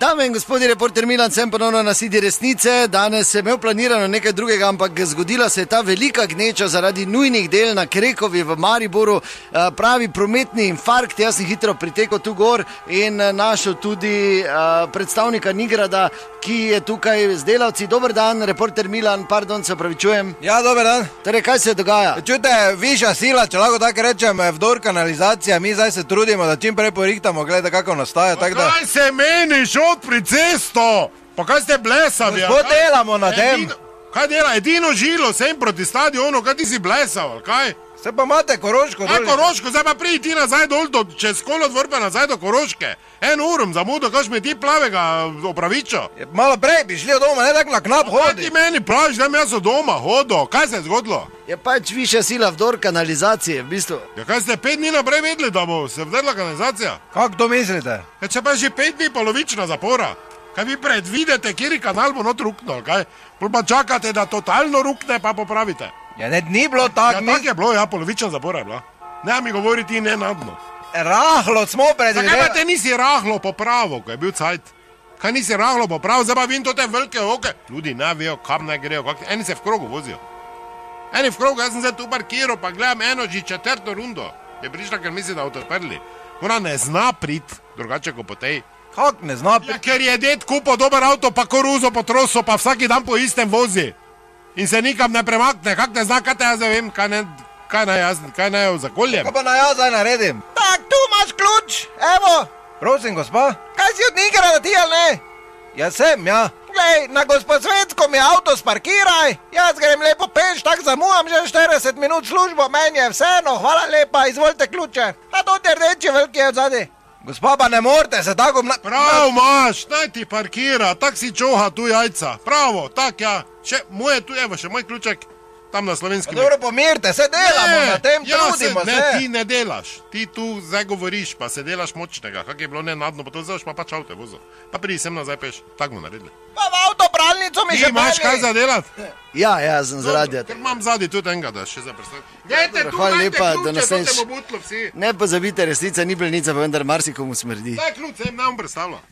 Dame in gospodje, reporter Milan, sem ponovno na sidi resnice. Danes sem imel planirano nekaj drugega, ampak zgodila se je ta velika gneča zaradi nujnih del na Krekovi v Mariboru. Pravi prometni infarkt. Jaz sem hitro pritekel tu gor in našel tudi predstavnika Nigrada, ki je tukaj z delavci. Dober dan, reporter Milan, pardon, se opravičujem. Ja, dober dan. Torej, kaj se dogaja? Čujte, višja sila, če lahko tako rečem, vdor kanalizacija. Mi zdaj se trudimo, da čim prej porihtamo, gledaj, kako nastaja. Kaj se meniš odpri cesto? Pa kaj ste blesavi? Gospod, delamo na tem. Kaj dela? Edino žilo sem proti stadionu, kaj ti si blesav, kaj? Se pa imate Koroško dol. Koroško, zdaj pa pridi ti nazaj dol, čez kolodvor pa nazaj do Koroške. En urom zamudo, kaš mi ti plavega opravičo. Malo prej bi šli od doma, ne tako na knap hodi. Kaj ti meni praviš, da jaz od doma hodo? Kaj se je zgodilo? Je pač višja sila vdor kanalizacije, v bistvu. Ja, kaj ste 5 dni naprej vedeli, da bo se vdrla kanalizacija? Kako to mislite? Ja, če pa že 5 dni polovična zapora. Kaj vi predvidite, kjeri kanal bo not ruknil, kaj? Pa čakate, da totalno rukne, pa popravite. Ja, ne, ni bilo tako. Ja, tako je bilo, ja, polovična zapora je bila. Ne mi govoriti nenadno. Rahlo smo predvideli. Zakaj pa te nisi rahlo popravil, ko je bil cajt? Kaj nisi rahlo popravil, zdaj pa vidim to te velike oke. Ljudi ne vejo, kam naj grejo, eni se v krogu vozijo. Eni v krogu, jaz sem zdaj tu parkiral, pa gledam eno že 4. rundo. Je prišla, ker misli, da bodo odprli. Ona ne zna priti, drugače kot po tej. Kako ne zna priti? Ja, ker je ded kupil dober avto, pa koruzo po trosu, pa vsaki dan po istem vozi. In se nikam ne premakne, kak ne zna, kaj te jaz vem, kaj naj jo zakoljem. Kaj pa naj jaz zdaj naredim? Tak, tu imaš ključ, evo. Prosim, gospa. Kaj si od Nigrada ti, ali ne? Ja sem, ja. Glej, na Gosposvetsko mi avto sparkiraj, jaz grem lepo peš, tak zamujam že 40 minut službo, meni je vseeno, hvala lepa, izvolite ključe. A to te rdeči veliki je odzadi. Gospa, pa ne morate se tako... Prav imaš, naj ti parkira, tak si čoha tu jajca. Pravo, tak ja. Še moje tu, evo, še moj ključek, tam na slovenskem. Dobro, pomirite, se delamo na tem, trudimo se. Ne, ti ne delaš, ti tu zdaj govoriš, pa se delaš močnega, kak je bilo nenadno, pa to vzeš, pa pač avto je vozil. Pa pridi sem nazaj peš, tak bomo naredili. Pa v avtopralnico mi že mali. Ti imaš kaj za delat? Ja, sem zaradi. Ker imam zadnji tudi enega, da še zaprstavim. Hvala lepa, da naslednjič. Ne pozabite, resnica ni plenica, pa vendar marsikomu smrdi. Daj ključ, sem nam predstavljal.